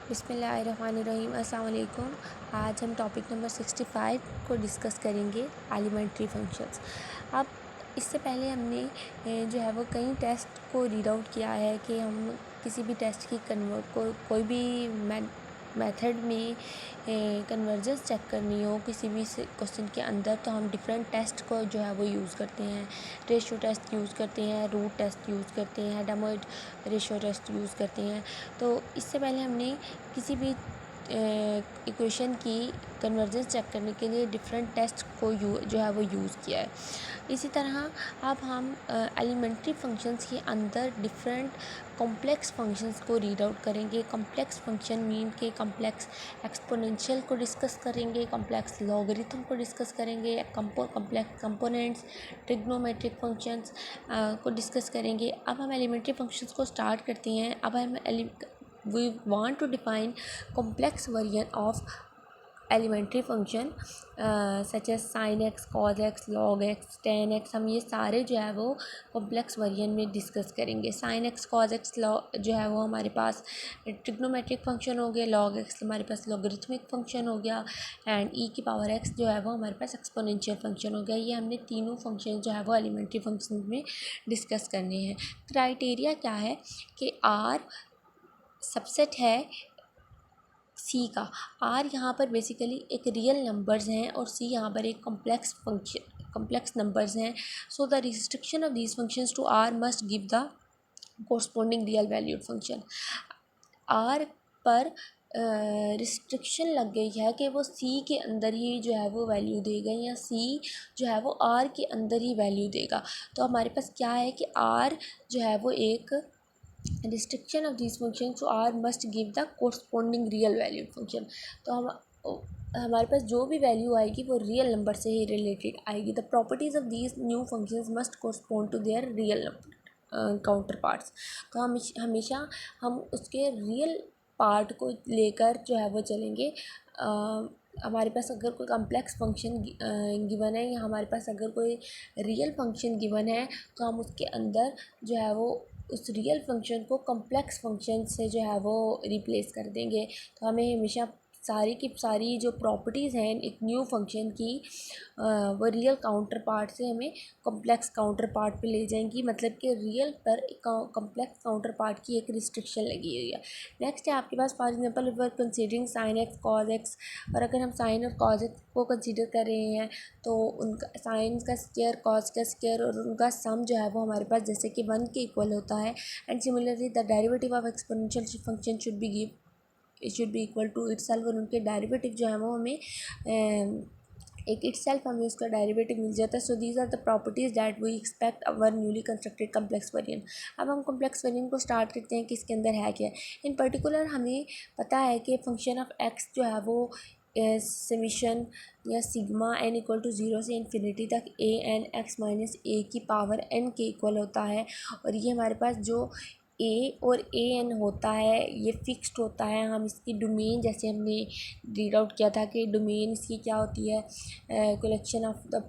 बिस्मिल्लाहिर्रहमानिर्रहीम। अस्सलाम वालेकुम। आज हम टॉपिक नंबर 65 को डिस्कस करेंगे, एलिमेंट्री फंक्शंस। अब इससे पहले हमने जो है वो कई टेस्ट को रीड आउट किया है कि हम किसी भी टेस्ट की कोई भी मेथड में कन्वर्जेंस चेक करनी हो किसी भी क्वेश्चन के अंदर, तो हम डिफरेंट टेस्ट को जो है वो यूज़ करते हैं। रेशियो टेस्ट यूज़ करते हैं, रूट टेस्ट यूज़ करते हैं, हैडमॉइड रेशियो टेस्ट यूज़ करते हैं। तो इससे पहले हमने किसी भी इक्वेशन की कन्वर्जेंस चेक करने के लिए डिफरेंट टेस्ट को जो है वो यूज़ किया है। इसी तरह अब हम एलिमेंट्री फंक्शंस के अंदर डिफरेंट कॉम्प्लेक्स फंक्शंस को रीड आउट करेंगे। कॉम्प्लेक्स फंक्शन मीन के कॉम्प्लेक्स एक्सपोनेंशियल को डिस्कस करेंगे, कॉम्प्लेक्स लॉगरिथम को डिस्कस करेंगे, कॉम्प्लेक्स कंपोनेंट्स, ट्रिग्नोमेट्रिक फंक्शंस को डिस्कस करेंगे। अब हम एलिमेंट्री फंक्शंस को स्टार्ट करते हैं। अब हम we want to define complex version of elementary function such as sin x, cos x, log x, tan x। हम ये सारे जो है वो कॉम्प्लेक्स वर्जन में डिस्कस करेंगे। sin x, cos x जो है वो हमारे पास ट्रिग्नोमेट्रिक फंक्शन हो गया, log x हमारे पास लॉगरिथमिक फंक्शन हो गया, एंड e की पावर x जो है वो हमारे पास एक्सपोनेंशियल फंक्शन हो गया। ये हमने तीनों फंक्शन जो है वो एलिमेंट्री फंक्शन में डिस्कस करने हैं। क्राइटेरिया क्या है कि r सबसेट है सी का। आर यहाँ पर बेसिकली एक रियल नंबर्स हैं और सी यहाँ पर एक कॉम्प्लेक्स नंबर्स हैं। So the restriction of these functions to R must give the corresponding real valued function. R पर रिस्ट्रिक्शन लग गई है कि वो सी के अंदर ही जो है वो वैल्यू देगा या सी जो है वो आर के अंदर ही वैल्यू देगा। तो हमारे पास क्या है कि आर जो है वो एक restriction of this function to R must give the corresponding real valued function. तो हमारे पास जो भी वैल्यू आएगी वो रियल नंबर से ही रिलेटेड आएगी। The properties of these new functions must correspond to their real counterparts. तो हम हमेशा हम उसके रियल पार्ट को लेकर जो है वो चलेंगे। हमारे पास अगर कोई कम्प्लेक्स फंक्शन गिवन है या हमारे पास अगर कोई रियल फंक्शन गिवन है, तो हम उसके अंदर जो है वो उस रियल फंक्शन को कम्प्लेक्स फंक्शन से जो है वो रिप्लेस कर देंगे। तो हमें हमेशा सारी की सारी जो प्रॉपर्टीज़ हैं एक न्यू फंक्शन की वो रियल काउंटर पार्ट से हमें कॉम्प्लेक्स काउंटर पार्ट पे ले जाएंगी। मतलब कि रियल पर कॉम्प्लेक्स काउंटर पार्ट की एक रिस्ट्रिक्शन लगी हुई है। नेक्स्ट है आपके पास, for example we are considering sine x cos x, और अगर हम साइन और कॉज एक्स को कंसीडर कर रहे हैं तो उनका साइन का स्क्वायर कॉज का स्क्वायर और उनका सम जो है वो हमारे पास जैसे कि 1 के इक्वल होता है। And similarly the derivative of exponential function should be equal to itself, और उनके डेरिवेटिव जो है वो हमें एक इटसेल्फ हमें उसका डेरिवेटिव मिल जाता है। So these are the properties that we expect our newly constructed complex variant. अब हम कम्प्लेक्स वेरिएंट को स्टार्ट करते हैं कि इसके अंदर है क्या। इन पर्टिकुलर हमें पता है कि फंक्शन ऑफ एक्स जो है वो समीशन या सिग्मा n इक्वल टू 0 से इन्फिनिटी तक a n x माइनस ए की पावर n के इक्वल होता है। और ये हमारे पास जो a और a n होता है ये फिक्स्ड होता है। हम इसकी डोमेन जैसे हमने रीड आउट किया था कि डोमेन इसकी क्या होती है, कलेक्शन ऑफ द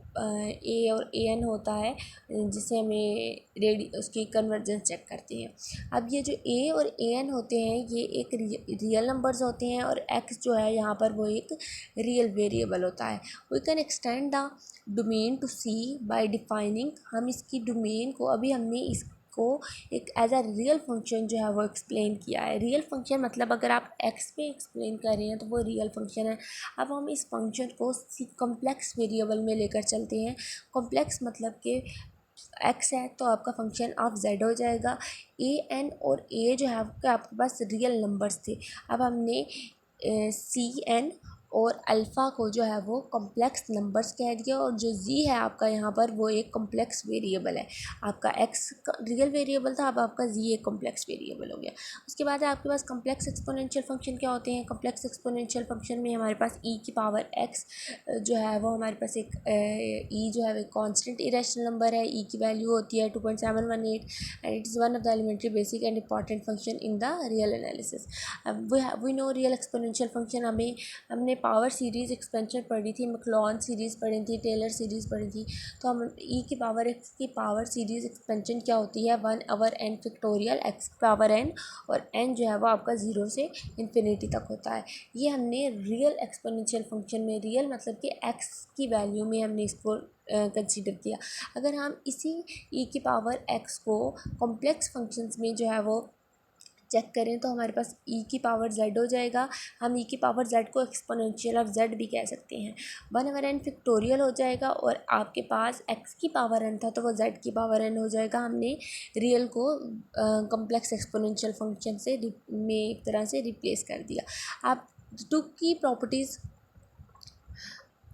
a और a n होता है जिसे हमें उसकी कन्वर्जेंस चेक करते हैं। अब ये जो a और a n होते हैं ये एक रियल नंबर्स होते हैं और x जो है यहाँ पर वो एक रियल वेरिएबल होता है। We can extend the domain to c by defining. हम इसकी डोमेन को अभी हमने इसको एक एज अ रियल फंक्शन जो है वो एक्सप्लेन किया है। रियल फंक्शन मतलब अगर आप x पे एक्सप्लेन कर रहे हैं तो वो रियल फंक्शन है। अब हम इस फंक्शन को कॉम्प्लेक्स वेरिएबल में लेकर चलते हैं। कॉम्प्लेक्स मतलब कि x है तो आपका फंक्शन ऑफ z हो जाएगा। a n और a जो है आपके पास रियल नंबर्स थे। अब हमने c n और अल्फ़ा को जो है वो कॉम्प्लेक्स नंबर्स कह दिया, और जो z है आपका यहाँ पर वो एक कॉम्प्लेक्स वेरिएबल है। आपका x रियल वेरिएबल था, अब आपका z एक कॉम्प्लेक्स वेरिएबल हो गया। उसके बाद आपके पास कॉम्प्लेक्स एक्सपोनेंशियल फंक्शन क्या होते हैं। कॉम्प्लेक्स एक्सपोनेंशियल फंक्शन में हमारे पास e की पावर x जो है वो हमारे पास एक e जो है वो कॉन्स्टेंट इरेशनल नंबर है। e की वैल्यू होती है 2.718 and it is one of the elementary basic and important function in the real analysis. We know real exponential function हमने पावर सीरीज़ एक्सपेंशन पढ़ी थी, मैक्लॉन सीरीज़ पढ़ी थी, टेलर सीरीज़ पढ़ी थी। तो हम ई की पावर एक्स की पावर सीरीज़ एक्सपेंशन क्या होती है, 1/n factorial x power n, और n जो है वो आपका 0 से इन्फिनिटी तक होता है। ये हमने रियल एक्सपोनेंशियल फंक्शन में, रियल मतलब कि x की वैल्यू में हमने इसको कंसीडर किया। अगर हम इसी ई की पावर x को कॉम्प्लेक्स फंक्शंस में जो है वो चेक करें तो हमारे पास ई की पावर z हो जाएगा। हम ई की पावर z को एक्सपोनेंशियल ऑफ z भी कह सकते हैं। 1/n फैक्टोरियल हो जाएगा, और आपके पास x की पावर n था तो वो z की पावर n हो जाएगा। हमने रियल को कॉम्प्लेक्स एक्सपोनेंशियल फंक्शन से में एक तरह से रिप्लेस कर दिया। आप टू की properties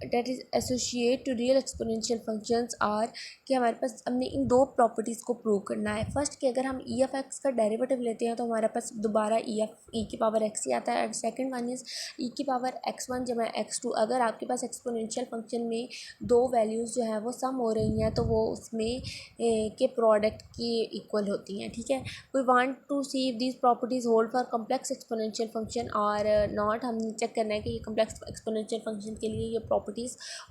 that is associate to real exponential functions are, कि हमारे पास हमने इन दो प्रॉपर्टीज़ को प्रूव करना है। फर्स्ट कि अगर हम ई एफ एक्स का डेरिवेटिव लेते हैं तो हमारे पास दोबारा ई की पावर एक्स ही आता है। एंड सेकंड वन इज़ ई की पावर x1 जमा x2। अगर आपके पास एक्सपोनेंशियल फंक्शन में दो वैल्यूज़ जो है वो सम हो रही हैं तो वो उसमें के प्रोडक्ट की इक्वल होती हैं। ठीक है, we want to see if these properties hold for complex exponential function और नॉट। हमने चेक करना है कि ये कॉम्प्लेक्स एक्सपोनेंशियल फंक्शन के लिए ये प्रॉपर्टीज़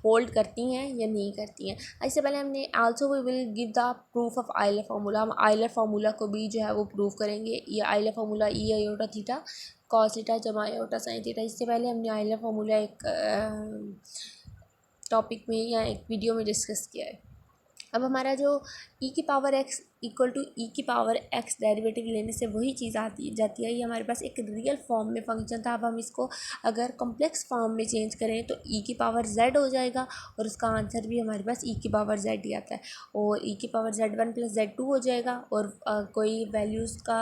होल्ड करती हैं या नहीं करती हैं। इससे पहले हमने also we will give the proof of Euler formula. हम आइलर फार्मूला को भी जो है वो प्रूव करेंगे। ये Euler formula e iota theta cos theta जमा आयोटा साइन थीटा। इससे पहले हमने आइलर फार्मूला एक टॉपिक में या एक वीडियो में डिस्कस किया है। अब हमारा जो ई की पावर एक्स इक्वल टू ई की पावर एक्स डेरिवेटिव लेने से वही चीज़ जाती है। ये हमारे पास एक रियल फॉर्म में फंक्शन था। अब हम इसको अगर कॉम्प्लेक्स फॉर्म में चेंज करें तो ई की पावर जेड हो जाएगा, और उसका आंसर भी हमारे पास ई की पावर जेड ही आता है। और ई की पावर z1 + z2 हो जाएगा, और कोई वैल्यूज़ का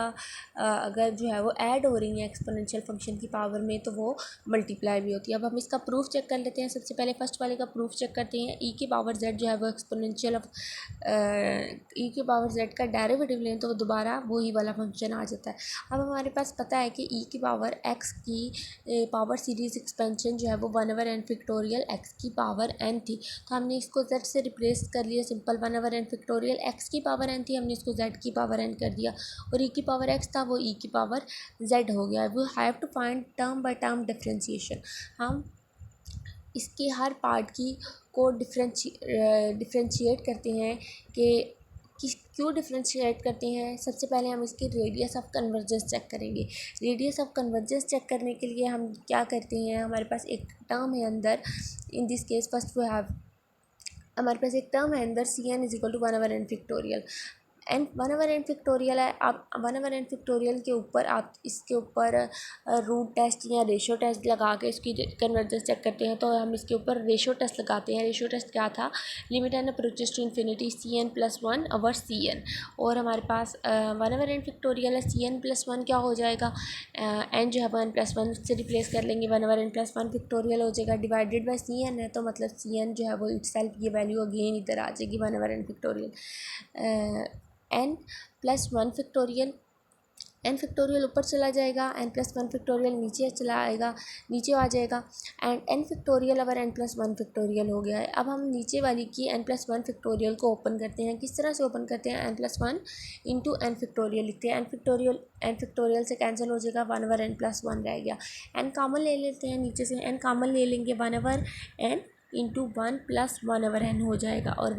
अगर जो है वो ऐड हो रही हैं एक्सपोनेंशियल फंक्शन की पावर में तो वो मल्टीप्लाई भी होती है। अब हम इसका प्रूफ चेक कर लेते हैं। सबसे पहले फर्स्ट वाले का प्रूफ चेक करते हैं। ई की पावर जेड जो है वो एक्सपोनेंशियल ऑफ ई की पावर जेड का डेरिवेटिव लें तो दोबारा वही वाला फंक्शन आ जाता है। अब हमारे पास पता है कि ई की पावर एक्स की पावर सीरीज़ एक्सपेंशन जो है वो 1/n फैक्टोरियल एक्स की पावर n थी, तो हमने इसको z से रिप्लेस कर लिया। सिंपल 1/n फैक्टोरियल एक्स की पावर n थी, हमने इसको z की पावर n कर दिया, और ई की पावर x था वो ई की पावर z हो गया। We have to find term by term differentiation. हम इसके हर पार्ट की को डिफ्रेंशिएट करते हैं कि क्यों डिफ्रेंशिएट करते हैं। सबसे पहले हम इसकी रेडियस ऑफ कन्वर्जेंस चेक करेंगे। रेडियस ऑफ कन्वर्जेंस चेक करने के लिए हम क्या करते हैं, हमारे पास एक टर्म है अंदर, in this case first we have, हमारे पास एक टर्म है अंदर Cn = 1/n factorial. N 1/n factorial है। आप 1/n फैक्टोरियल के ऊपर आप इसके ऊपर रूट टेस्ट या रेशो टेस्ट लगा के इसकी कन्वर्जेंस चेक करते हैं। तो हम इसके ऊपर रेशो टेस्ट लगाते हैं। रेशो टेस्ट क्या था, limit n approaches to infinity Cn + 1 over Cn, और हमारे पास 1/n फैक्टोरियल है। Cn + 1 क्या हो जाएगा, n जो है 1 + 1 से रिप्लेस कर लेंगे, 1/n + 1 फैक्टोरियल हो जाएगा, डिवाइडेड बाय Cn है, तो मतलब Cn जो है वो इटसेल्फ ये वैल्यू अगेन इधर आ जाएगी 1/n factorial. n + 1 factorial, n factorial ऊपर चला जाएगा, n + 1 फैक्टोरियल नीचे चला आएगा, नीचे आ जाएगा, एंड n फैक्टोरियल अगर n + 1 फैक्टोरियल हो गया है। अब हम नीचे वाली की n + 1 फैक्टोरियल को ओपन करते हैं। किस तरह से ओपन करते हैं, n + 1 × n फैक्टोरियल लिखते हैं। n फैक्टोरियल से कैंसिल हो जाएगा, 1/n + 1 रह गया। n कॉमन ले लेते हैं, नीचे से n कॉमन ले लेंगे, 1/n × 1 + 1/n हो जाएगा, और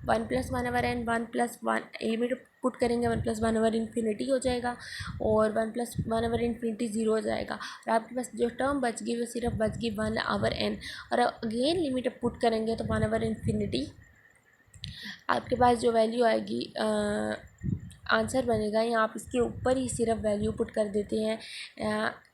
1 + 1/n 1 + 1 लिमिट पुट करेंगे, 1 + 1/∞ हो जाएगा, और 1 + 1/∞ 0 हो जाएगा, और आपके पास जो टर्म बच गई वो सिर्फ बच गई 1/n। और अगेन लिमिट पुट करेंगे तो 1/∞ आपके पास जो वैल्यू आएगी आंसर बनेगा, या आप इसके ऊपर ही सिर्फ वैल्यू पुट कर देते हैं।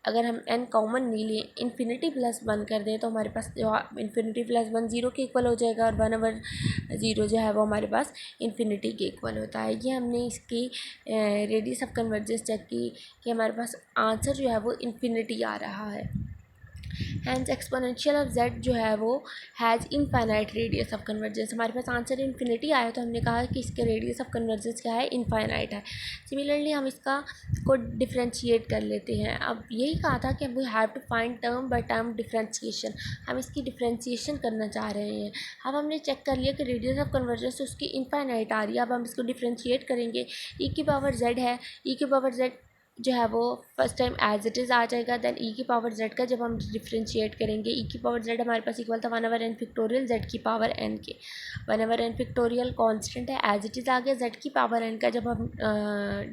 अगर हम n कॉमन नहीं लिए, इन्फिनिटी + 1 कर दें तो हमारे पास जो इन्फिनिटी + 1 0 के इक्वल हो जाएगा, और 1/0 जो है वो हमारे पास इन्फिनिटी के इक्वल होता है। ये हमने इसकी रेडियस ऑफ कन्वर्जेंस चेक की कि हमारे पास आंसर जो है वो इन्फिनिटी आ रहा है। हैंस एक्सपोनेंशियल ऑफ z जो है वो has infinite radius of convergence. हमारे पास आंसर इन्फिनिटी आया तो हमने कहा कि इसके रेडियस ऑफ कन्वर्जेंस क्या है, इनफाइनाइट है। सिमिलरली हम इसका को डिफ्रेंशिएट कर लेते हैं। अब यही कहा था कि we have to find term by term differentiation. हम इसकी डिफ्रेंशिएशन करना चाह रहे हैं। अब हमने चेक कर लिया कि रेडियस ऑफ कन्वर्जेंस उसकी इनफाइनाइट आ रही है। अब हम इसको डिफ्रेंशिएट करेंगे। ई की पावर z है, ई की पावर z जो है वो first time as it is आ जाएगा। देन ई की पावर जेड का जब हम डिफ्रेंशिएट करेंगे, ई की पावर जेड हमारे पास इक्वल था 1/n फैक्टोरियल जेड की पावर n के। 1/n फैक्टोरियल कांस्टेंट है, एज इट इज़ आ गया। जेड की पावर n का जब हम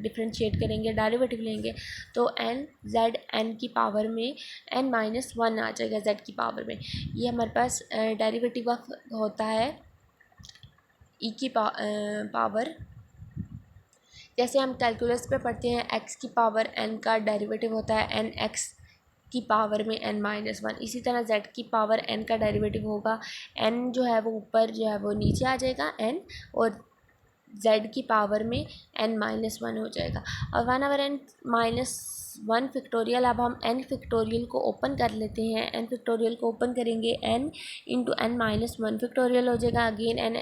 डिफ्रेंशिएट करेंगे, डेरिवेटिव लेंगे, तो n जेड n की पावर में n-1 आ जाएगा जेड की पावर में। ये हमारे पास डेरिवेटिव होता है ई की पावर। जैसे हम कैलकुलस पे पढ़ते हैं x की पावर n का डेरिवेटिव होता है n x की पावर में n-1। इसी तरह z की पावर n का डेरिवेटिव होगा n जो है वो ऊपर जो है वो नीचे आ जाएगा n, और z की पावर में n-1 हो जाएगा। और 1/n-1 फैक्टोरियल, अब हम n फैक्टोरियल को ओपन कर लेते हैं। n फैक्टोरियल को ओपन करेंगे, n इंटू n-1 फैक्टोरियल हो जाएगा। अगेन n,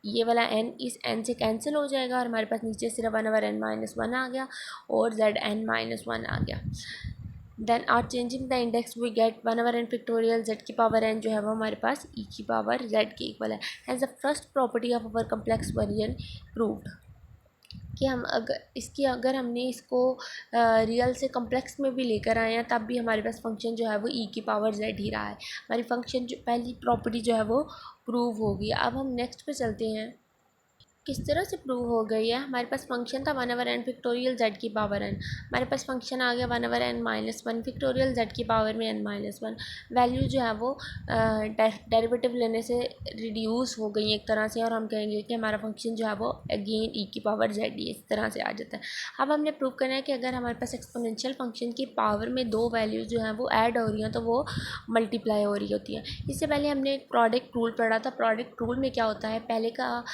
ये वाला n इस n से कैंसिल हो जाएगा और हमारे पास नीचे सिर्फ 1/n-1 आ गया और zn-1 आ गया। Then are changing the index we get 1/n factorial z की पावर n जो है वो हमारे पास e की पावर z के इक्वल है। Has the first property of our complex variant proved, कि हम अगर हमने इसको रियल से कम्प्लेक्स में भी लेकर आए हैं, तब भी हमारे पास फंक्शन जो है वो e की पावर z ही रहा है। हमारी फंक्शन जो पहली प्रॉपर्टी जो है वो प्रूव होगी। अब हम नेक्स्ट पे चलते हैं। किस तरह से प्रूव हो गई है? हमारे पास फंक्शन था 1/n फैक्टोरियल z की पावर n, हमारे पास फंक्शन आ गया 1/n-1 फैक्टोरियल z की पावर में n-1। वैल्यू जो है वो डेरिवेटिव लेने से रिड्यूस हो गई एक तरह से, और हम कहेंगे कि हमारा फंक्शन जो है वो अगेन e की पावर z ही इस तरह से आ जाता है। अब हमने प्रूव करना है कि अगर हमारे पास एक्सपोनेंशियल फंक्शन की पावर में दो वैल्यूज़ जो हैं वो ऐड हो रही हैं, तो वो मल्टीप्लाई हो रही होती है। इससे पहले हमने एक प्रोडक्ट रूल पढ़ा था। प्रोडक्ट रूल में क्या होता है, पहले का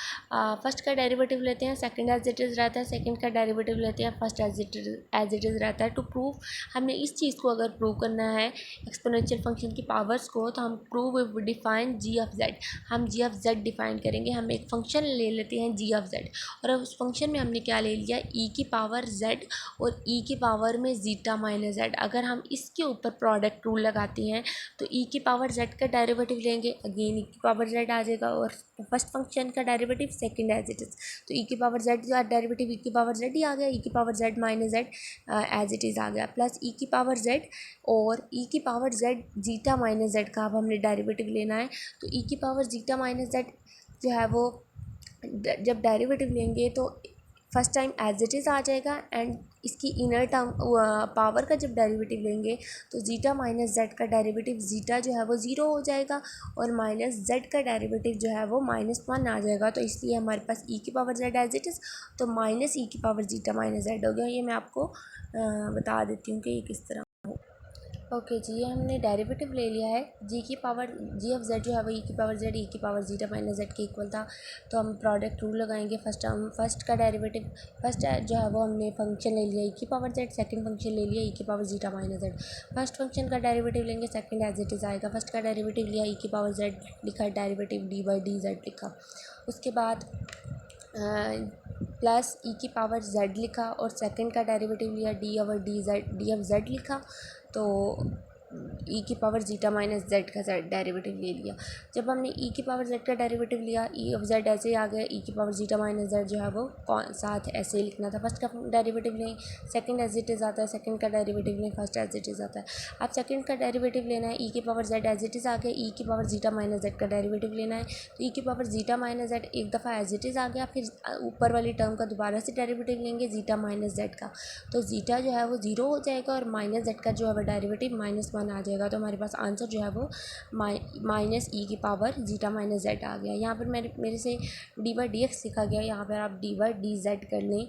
फर्स्ट का डेरिवेटिव लेते हैं, सेकंड एज इट इज़ रहता है, सेकंड का डेरिवेटिव लेते हैं, फर्स्ट एज इट इज़ रहता है। टू प्रूव, हमने इस चीज़ को अगर प्रूव करना है एक्सपोनेंशियल फंक्शन की पावर्स को, तो हम prove define g of z. हम जी ऑफ जेड डिफाइन करेंगे। हम एक फंक्शन ले लेते हैं जी ऑफ जेड, और अब उस फंक्शन में हमने क्या ले लिया, ई की पावर जेड और ई की पावर में जीटा माइनस जेड। अगर हम इसके ऊपर प्रोडक्ट रूल लगाते हैं तो ई की पावर जेड का डेरिवेटिव लेंगे, अगेन ई की पावर जेड आ जाएगा, और फर्स्ट फंक्शन का derivative second as it is, तो ई की पावर जेड जो डेरिवेटिव ई की पावर जेड ही आ गया, ई की power z minus z as it is आ गया, प्लस ई की पावर जेड और ई की power z zeta minus z का अब हमने डेरिवेटिव लेना है। तो ई की पावर जीटा माइनस जेड जो है वो जब डेरिवेटिव लेंगे तो first time as it is आ जाएगा, एंड इसकी इनर टर्म पावर का जब डेरिवेटिव लेंगे तो जीटा माइनस जेड का डेरिवेटिव जीटा जो है वो ज़ीरो हो जाएगा, और माइनस जेड का डेरिवेटिव जो है वो -1 आ जाएगा। तो इसलिए हमारे पास ई की power z as it is, तो माइनस ई की पावर जीटा माइनस जेड हो गया। ये मैं आपको बता देती हूँ कि ये किस तरह। ओके जी, ये हमने डेरिवेटिव ले लिया है। जी की पावर जी ऑफ जेड जो है वो ई की पावर जेड ई की पावर जीटा माइनस जेड के इक्वल था, तो हम प्रोडक्ट रूल लगाएंगे। फर्स्ट का डेरिवेटिव, फर्स्ट जो है वो हमने फंक्शन ले लिया ई की पावर जेड, सेकंड फंक्शन ले लिया ई की power zeta minus Z. First function का डेरिवेटिव लेंगे, सेकंड एज इट इज़ आएगा। फर्स्ट का डेरिवेटिव लिया ई की पावर जेड लिखा, derivative D by D Z लिखा। उसके बाद प्लस ई की पावर जेड लिखा, और सेकंड का डेरिवेटिव लिया D over D of Z लिखा, तो ई की पावर जीटा माइनस जेड का डेरिवेटिव ले लिया। जब हमने ई की पावर जेड का डेरिवेटिव लिया, ई ऑफ जेड ऐसे ही आ गया, ई की पावर जीटा माइनस जेड जो है वो साथ ऐसे ही लिखना था। फर्स्ट का डेरिवेटिव लें, सेकंड एज इट इज़ आता है, सेकंड का डेरिवेटिव लें, फर्स्ट एज इट इज़ आता है। अब सेकंड का डेरिवेटिव लेना है, ई की power z as it is आ गया, ई की पावर जीटा माइनस जेड का डेरिवेटिव लेना है, तो ई की पावर जीटा माइनस जेड एक दफ़ा एज इट इज़ आ गया, फिर ऊपर वाली टर्म का दोबारा से डेरिवेटिव लेंगे जीटा माइनस जेड का, तो जीटा जो है वो ज़ीरो हो जाएगा, और माइनस जेड का जो है वो डेरिवेटिव -1 आ जाएगा। तो हमारे पास आंसर जो है वो माइनस ई की पावर जीटा माइनस जेड आ गया। यहाँ पर मेरे से डी बाई डी एक्स लिखा गया, यहाँ पर आप डी बाई डी जेड कर लें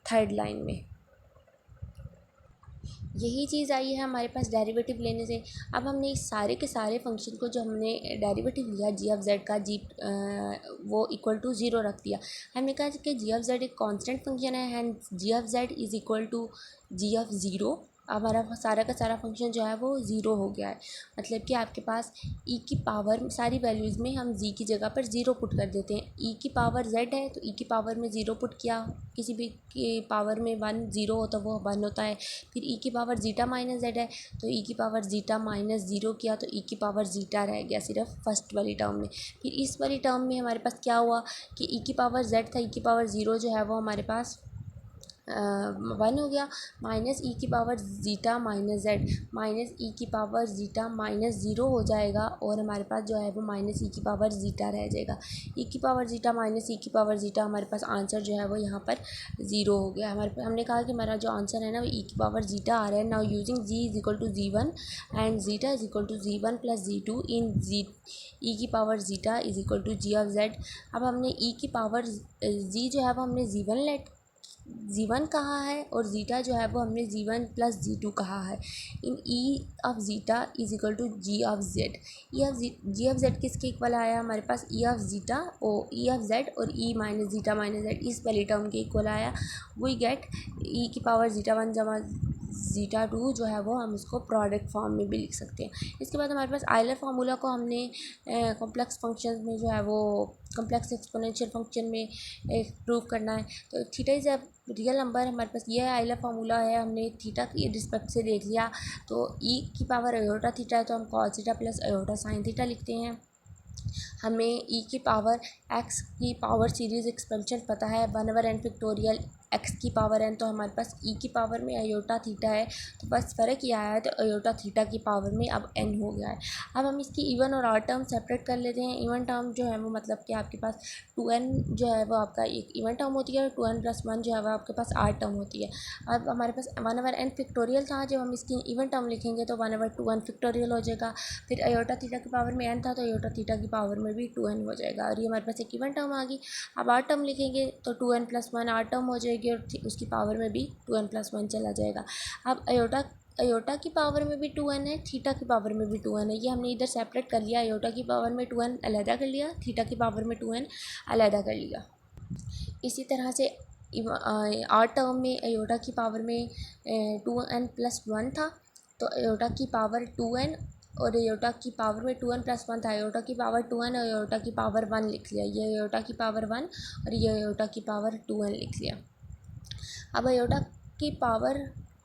थर्ड लाइन में। यही चीज़ आई है हमारे पास डेरिवेटिव लेने से। अब हमने इस सारे के सारे फंक्शन को जो हमने डेरिवेटिव लिया जी ऑफ जेड का, वो इक्वल टू ज़ीरो रख दिया। हमने कहा कि जी ऑफ जेड एक कांस्टेंट फंक्शन है, and g of z is equal to g of zero. हमारा सारा का सारा फंक्शन जो है वो ज़ीरो हो गया है, मतलब कि आपके पास ई की पावर सारी वैल्यूज़ में हम जी की जगह पर ज़ीरो पुट कर देते हैं। ई की पावर जेड है तो ई की पावर में ज़ीरो पुट किया, किसी भी की पावर में 1 ज़ीरो हो तो वो 1 होता है। फिर ई की पावर जीटा माइनस जेड है, तो ई की पावर जीटा माइनस ज़ीरो किया, तो ई की पावर जीटा रह गया सिर्फ फर्स्ट वाली टर्म में। फिर इस वाली टर्म में हमारे पास क्या हुआ कि ई की पावर जेड था, ई की पावर ज़ीरो जो है वो हमारे पास वन हो गया, माइनस ई की power zeta minus z, minus e की पावर ज़ीटा माइनस ज़ीरो हो जाएगा और हमारे पास जो है वो माइनस ई की पावर ज़ीटा रह जाएगा। ई की पावर ज़ीटा माइनस ई की पावर ज़ीटा, हमारे पास आंसर जो है वो यहाँ पर ज़ीरो हो गया। हमने कहा कि हमारा जो आंसर है ना वो ई की पावर ज़ीटा आ रहा है। Now using g is equal to Z1 and zeta is equal to Z1 plus Z2 in g e की power zeta is equal to g of z. अब हमने ई की पावर जी जो है वो हमने Z1 कहा है और ज़ीटा जो है वो हमने Z1 प्लस Z2 कहा है। In e of zeta is equal to g of z. G of z किसके इक्वल आया हमारे पास? ई ऑफ ज़ीटा और ई ऑफ जेड और E minus zeta minus Z, इस पहली टर्म के इक्वल आया। वी गेट ई की पावर ज़ीटा 1 जमा ज़ीटा 2 जो है वो हम उसको प्रोडक्ट फॉर्म में भी लिख सकते हैं। इसके बाद हमारे पास आयलर फार्मूला को हमने कॉम्प्लेक्स फंक्शन में जो है वो कॉम्प्लेक्स एक्सपोनेंशियल फंक्शन में प्रूव करना है। तो theta is a real number, हमारे पास ये आयलर फार्मूला है, हमने थीटा की रिस्पेक्ट से देख लिया। तो ई की पावर अयोटा थीटा है तो हम cos theta plus iota sine theta लिखते हैं। हमें ई की पावर एक्स की पावर सीरीज़ एक्सपेंशन पता है 1/n एक्स की पावर n, तो हमारे पास ई की पावर में अयोटा थीटा है तो बस फ़र्क ये आया है तो अयोटा थीटा की पावर में अब n हो गया है। अब हम इसकी इवन और ऑड टर्म सेपरेट कर लेते हैं। इवन टर्म जो है वो मतलब कि आपके पास 2n जो है वो आपका एक इवन टर्म होती है और 2n+1 जो है वो आपके पास ऑड टर्म होती है। अब हमारे पास 1/n था, जब हम इसकी इवन टर्म लिखेंगे तो 1/2n हो जाएगा। फिर अयोटा थीटा की पावर में n था तो अयोटा थीटा की पावर में भी 2n हो जाएगा और ये हमारे पास एक इवन टर्म आ गई। अब आठ टर्म लिखेंगे तो 2n+1 आठ टर्म हो जाएगी और उसकी पावर में भी 2n+1 चला जाएगा। अब अयोटा की पावर में भी 2n है, थीटा की पावर में भी 2n है, ये हमने इधर सेपरेट कर लिया। अयोटा की पावर में 2n अलहदा कर लिया, थीटा की पावर में 2n अलहदा कर लिया। इसी तरह से आठ टर्म में अयोटा की पावर में 2n+1 था तो अयोटा की पावर 2n और अयोटा की पावर में 2n+1 था, अयोटा की पावर 2n और अयोटा की पावर 1 लिख लिया। ये अयोटा की पावर 1 और ये अयोटा की पावर 2n लिख लिया। अब अयोटा की पावर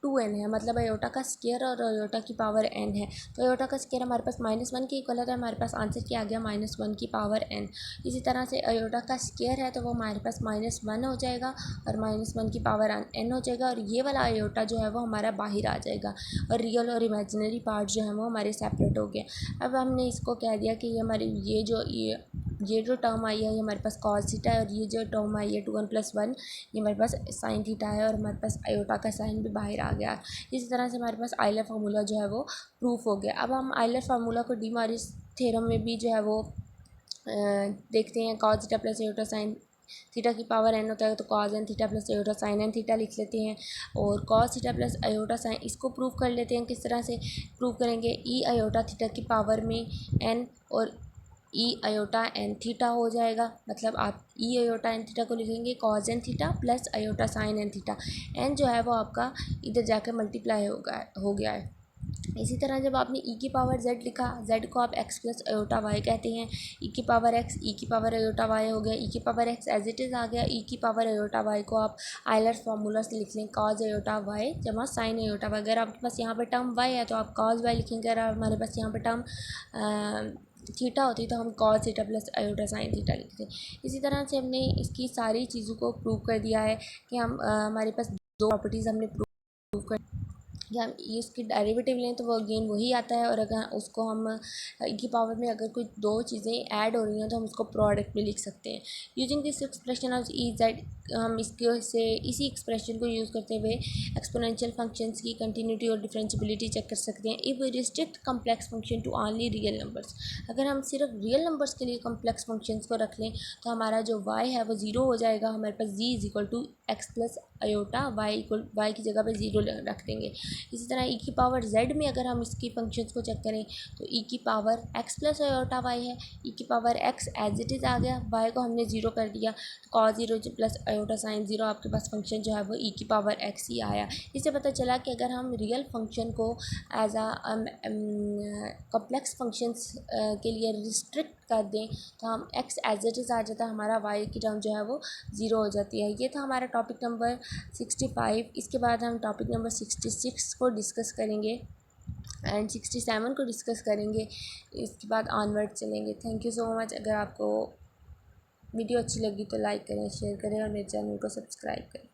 2n है, मतलब अयोटा का स्केयर और अयोटा की पावर n है। तो अयोटा का स्केयर हमारे पास -1 के इक्वल है तो हमारे पास आंसर क्या आ गया -1 की पावर n। इसी तरह से अयोटा का स्केयर है तो वो हमारे पास -1 हो जाएगा और -1 की पावर n हो जाएगा और ये वाला अयोटा जो है वो हमारा बाहर आ जाएगा और रियल और इमेजिनरी पार्ट जो है वो हमारे सेपरेट हो गए। अब हमने इसको कह दिया कि ये हमारी ये जो टर्म आई है ये हमारे पास कॉस थीटा है और ये जो टर्म आई है 2n+1 ये हमारे पास साइन थीटा है और हमारे पास अयोटा का साइन भी बाहर आ गया। इसी तरह से हमारे पास आयलर फार्मूला जो है वो प्रूफ हो गया। अब हम आयलर फार्मूला को डी मॉरिस थ्योरम में भी जो है वो देखते हैं। Cos theta plus iota sine theta की पावर n होता है तो cos n theta plus iota sign n theta लिख लेते हैं और cos theta plus iota sign, इसको प्रूव कर लेते हैं। किस तरह से प्रूव करेंगे? ई अयोटा थीटा की पावर में n और ई अयोटा एन थीटा हो जाएगा, मतलब आप ई अयोटा एन थीटा को लिखेंगे cos n theta plus iota sine n theta. N जो है वो आपका इधर जाकर मल्टीप्लाई हो गया है। इसी तरह जब आपने ई की पावर जेड लिखा, जेड को आप एक्स प्लस अयोटा वाई कहते हैं। ई की पावर एक्स ई की पावर अयोटा वाई हो गया, ई की power x as it is आ गया। ई की पावर अयोटा वाई को आप आयलर फार्मूला से लिख लें कॉज अयोटा वाई जमा साइन अयोटा वाई। अगर आपके पास यहाँ पर टर्म वाई है तो आप कॉज वाई लिखेंगे, अगर हमारे पास यहाँ पर टर्म थीटा होती तो हम cos theta plus iota sine theta लिखते हैं। इसी तरह से हमने इसकी सारी चीज़ों को प्रूव कर दिया है कि हमारे पास दो प्रॉपर्टीज़ हमने प्रूव कर या हम इसकी डेरिवेटिव लें तो वो अगेन वही आता है और अगर उसको हम की पावर में अगर कोई दो चीज़ें ऐड हो रही हैं तो हम उसको प्रोडक्ट में लिख सकते हैं। Using this expression of e z, हम इसके से इसी एक्सप्रेशन को यूज़ करते हुए एक्सपोनेंशियल फंक्शंस की कंटिन्यूटी और डिफरेंशिएबिलिटी चेक कर सकते हैं। If we restrict complex function to only real numbers, अगर हम सिर्फ रियल नंबर्स के लिए कम्प्लेक्स फंक्शंस को रख लें तो हमारा जो y है वो ज़ीरो हो जाएगा। हमारे पास g is equal to x plus iota y की जगह पे ज़ीरो रख देंगे। इसी तरह ई की पावर z में अगर हम इसकी फंक्शंस को चेक करें तो ई की power x plus iota y है, ई की power x as it is आ गया, y को हमने ज़ीरो कर दिया तो cos zero plus iota sine zero, आपके पास फंक्शन जो है वो ई की पावर x ही आया। इससे पता चला कि अगर हम रियल फंक्शन को एज आ कम्प्लेक्स फंक्शंस के लिए रिस्ट्रिक्ट कर दें तो हम x एज इट इज़ आ जाता है, हमारा y की टर्म जो है वो ज़ीरो हो जाती है। ये था हमारा टॉपिक नंबर 65। इसके बाद हम टॉपिक नंबर 66 को डिस्कस करेंगे एंड 67 को डिस्कस करेंगे। इसके बाद ऑनवर्ड चलेंगे। Thank you so much. अगर आपको वीडियो अच्छी लगी तो लाइक करें, शेयर करें और मेरे चैनल को सब्सक्राइब करें।